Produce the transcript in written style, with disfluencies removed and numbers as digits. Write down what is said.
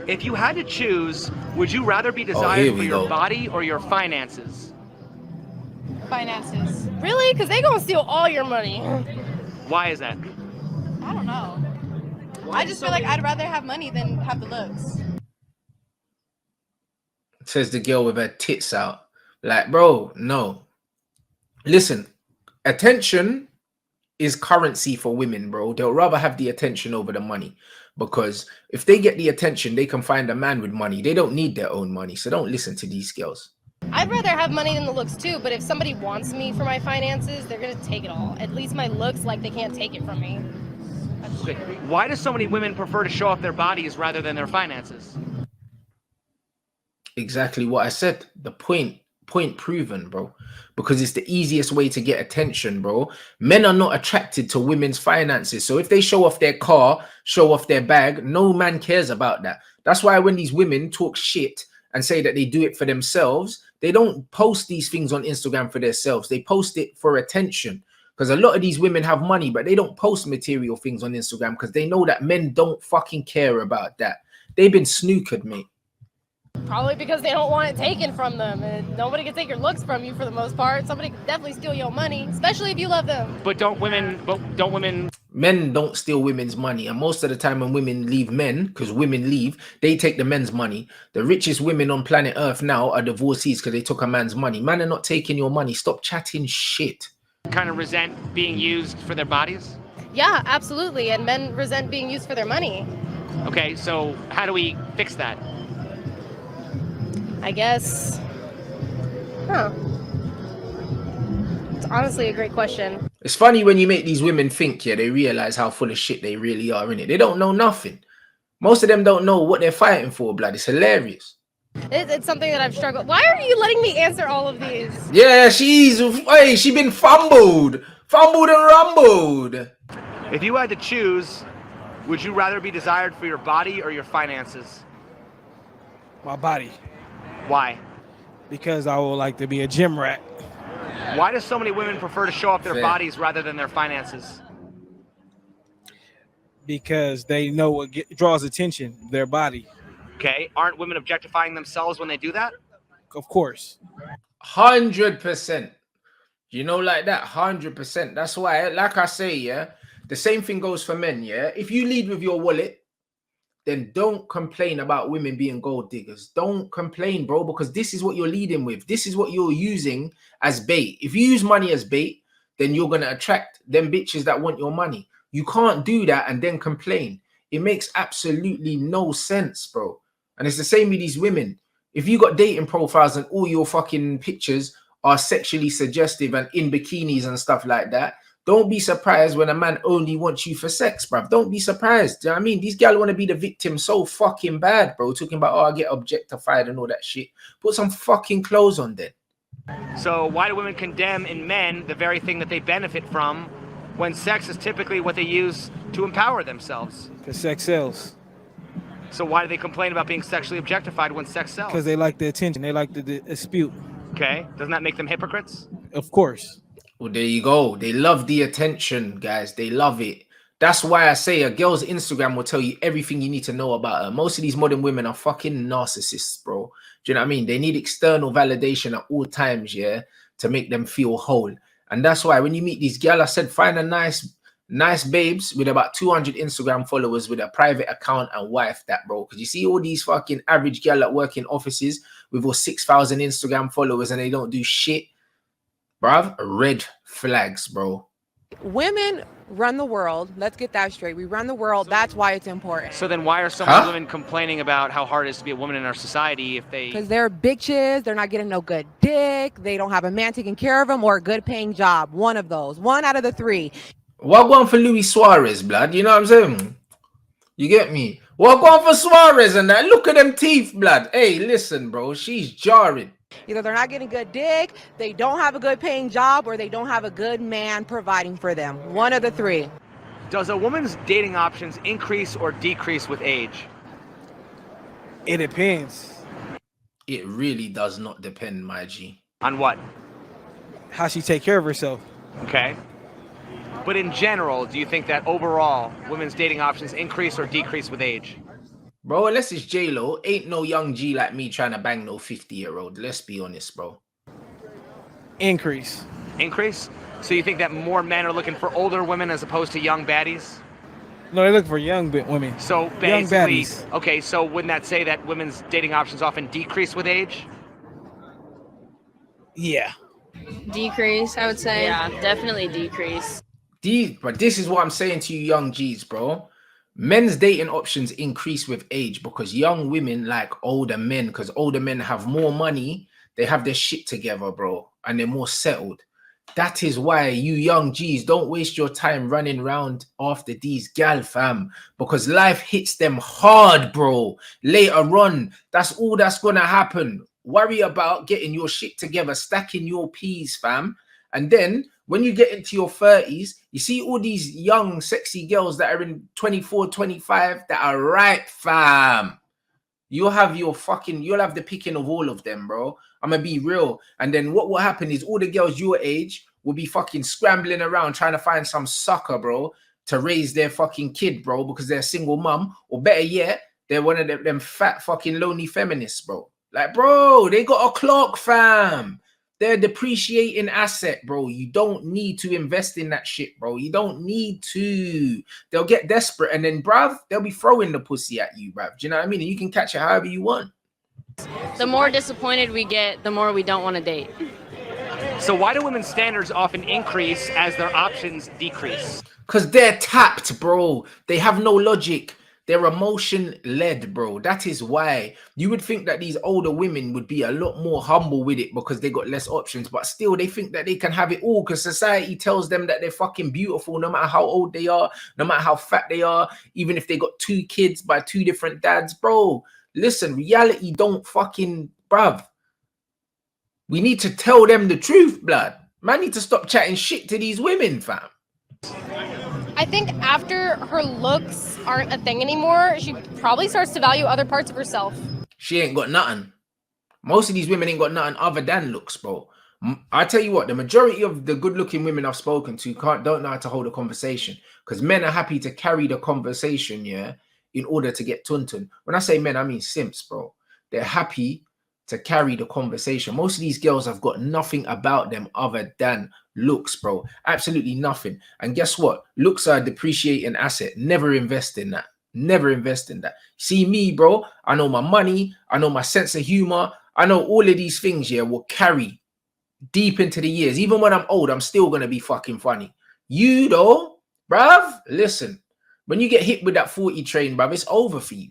If you had to choose, would you rather be desired for your body or your finances? Finances. Really? Because they gonna steal all your money. Why is that? I don't know. I just feel like I'd rather have money than have the looks. Says the girl with her tits out. Like, bro, no. Listen, attention is currency for women, bro. They'll rather have the attention over the money, because if they get the attention, they can find a man with money. They don't need their own money, so don't listen to these girls. I'd rather have money than the looks too, but if somebody wants me for my finances, they're gonna take it all. At least my looks, like, they can't take it from me. Okay. Why do so many women prefer to show off their bodies rather than their finances? Exactly what I said. The point proven, bro. Because it's the easiest way to get attention, bro. Men are not attracted to women's finances. So if they show off their car, show off their bag, no man cares about that. That's why when these women talk shit and say that they do it for themselves, they don't post these things on Instagram for themselves. They post it for attention. Because a lot of these women have money, but they don't post material things on Instagram because they know that men don't fucking care about that. They've been snookered, mate. Probably because they don't want it taken from them, and nobody can take your looks from you for the most part. Somebody can definitely steal your money, especially if you love them. But don't women? Men don't steal women's money, and most of the time when women leave men, because women leave, they take the men's money. The richest women on planet Earth now are divorcees because they took a man's money. Man are not taking your money. Stop chatting shit. Kind of resent being used for their bodies? Yeah, absolutely, and men resent being used for their money. Okay, so how do we fix that? I guess. It's honestly a great question. It's funny when you make these women think, yeah, they realize how full of shit they really are, innit? They don't know nothing. Most of them don't know what they're fighting for, blood. It's hilarious. It's something that I've struggled. Why are you letting me answer all of these? Yeah, she been fumbled and rumbled. If you had to choose, would you rather be desired for your body or your finances? My body. Why? Because I would like to be a gym rat. Why do so many women prefer to show off their bodies rather than their finances? Because they know what draws attention, their body. Okay, aren't women objectifying themselves when they do that? Of course. 100%. You know, like that, 100%. That's why, like I say, yeah, the same thing goes for men, yeah? If you lead with your wallet, then don't complain about women being gold diggers. Don't complain, bro, because this is what you're leading with. This is what you're using as bait. If you use money as bait, then you're going to attract them bitches that want your money. You can't do that and then complain. It makes absolutely no sense, bro. And it's the same with these women. If you got dating profiles and all your fucking pictures are sexually suggestive and in bikinis and stuff like that, don't be surprised when a man only wants you for sex, bruv. Don't be surprised. Do you know what I mean? These gals want to be the victim so fucking bad, bro. Talking about, oh, I get objectified and all that shit. Put some fucking clothes on then. So why do women condemn in men the very thing that they benefit from when sex is typically what they use to empower themselves? Because sex sells. So why do they complain about being sexually objectified when sex sells? Because they like the attention. They like the dispute. Okay. Doesn't that make them hypocrites? Of course. Well, there you go. They love the attention, guys. They love it. That's why I say a girl's Instagram will tell you everything you need to know about her. Most of these modern women are fucking narcissists, bro. Do you know what I mean? They need external validation at all times, yeah, to make them feel whole. And that's why when you meet these girls, I said, find a nice babes with about 200 Instagram followers with a private account and wife that, bro. Because you see all these fucking average girls that work in offices with all 6,000 Instagram followers and they don't do shit. Bruv, red flags, bro. Women run the world. Let's get that straight. We run the world. That's why it's important. So then why are so many women complaining about how hard it is to be a woman in our society if they... Because they're bitches. They're not getting no good dick. They don't have a man taking care of them or a good paying job. One of those. One out of the three. What going for Luis Suarez, blood? You know what I'm saying? You get me? What going for Suarez and that? Look at them teeth, blood. Hey, listen, bro. She's jarring. Either they're not getting good dick, they don't have a good paying job, or they don't have a good man providing for them. One of the three. Does a woman's dating options increase or decrease with age? It depends. It really does not depend, my G. On what? How she take care of herself. Okay. But in general, do you think that overall women's dating options increase or decrease with age? Bro, unless it's J-Lo, ain't no young G like me trying to bang no 50-year-old. Let's be honest, bro. Increase. Increase? So you think that more men are looking for older women as opposed to young baddies? No, they look for young women. So Young basically, baddies. okay, so wouldn't that say that women's dating options often decrease with age? Yeah. Decrease, I would say. Yeah, definitely decrease. But this is what I'm saying to you, young G's, bro. Men's dating options increase with age because young women like older men because older men have more money. They have their shit together, bro, and they're more settled. That is why you young G's don't waste your time running around after these gal, fam, because life hits them hard, bro. Later on, that's all that's gonna happen. Worry about getting your shit together, stacking your peas, fam. And then when you get into your 30s, you see all these young, sexy girls that are in 24, 25 that are ripe, fam. You'll have the picking of all of them, bro. I'm gonna be real. And then what will happen is all the girls your age will be fucking scrambling around trying to find some sucker, bro, to raise their fucking kid, bro, because they're a single mum. Or better yet, they're one of them fat fucking lonely feminists, bro. Like, bro, they got a clock, fam. They're a depreciating asset, bro. You don't need to invest in that shit, bro. You don't need to. They'll get desperate and then, bruv, they'll be throwing the pussy at you, bruv. Do you know what I mean? And you can catch it however you want. The more disappointed we get, the more we don't want to date. So why do women's standards often increase as their options decrease? Because they're tapped, bro. They have no logic. They're emotion-led, bro. That is why you would think that these older women would be a lot more humble with it because they got less options, but still they think that they can have it all because society tells them that they're fucking beautiful no matter how old they are, no matter how fat they are, even if they got 2 kids by 2 different dads, bro. Listen, reality don't fucking, bruv. We need to tell them the truth, blood. Man need to stop chatting shit to these women, fam. I think after her looks aren't a thing anymore, she probably starts to value other parts of herself. She ain't got nothing. Most of these women ain't got nothing other than looks, bro. I tell you what, the majority of the good-looking women I've spoken to don't know how to hold a conversation because men are happy to carry the conversation, yeah, in order to get tuntun. When I say men, I mean simps, bro. They're happy to carry the conversation. Most of these girls have got nothing about them other than looks, bro. Absolutely nothing. And guess what? Looks are a depreciating asset. Never invest in that. Never invest in that. See me, bro. I know my money. I know my sense of humor. I know all of these things, yeah, will carry deep into the years. Even when I'm old, I'm still going to be fucking funny. You, though, bruv, listen. When you get hit with that 40 train, bruv, it's over for you.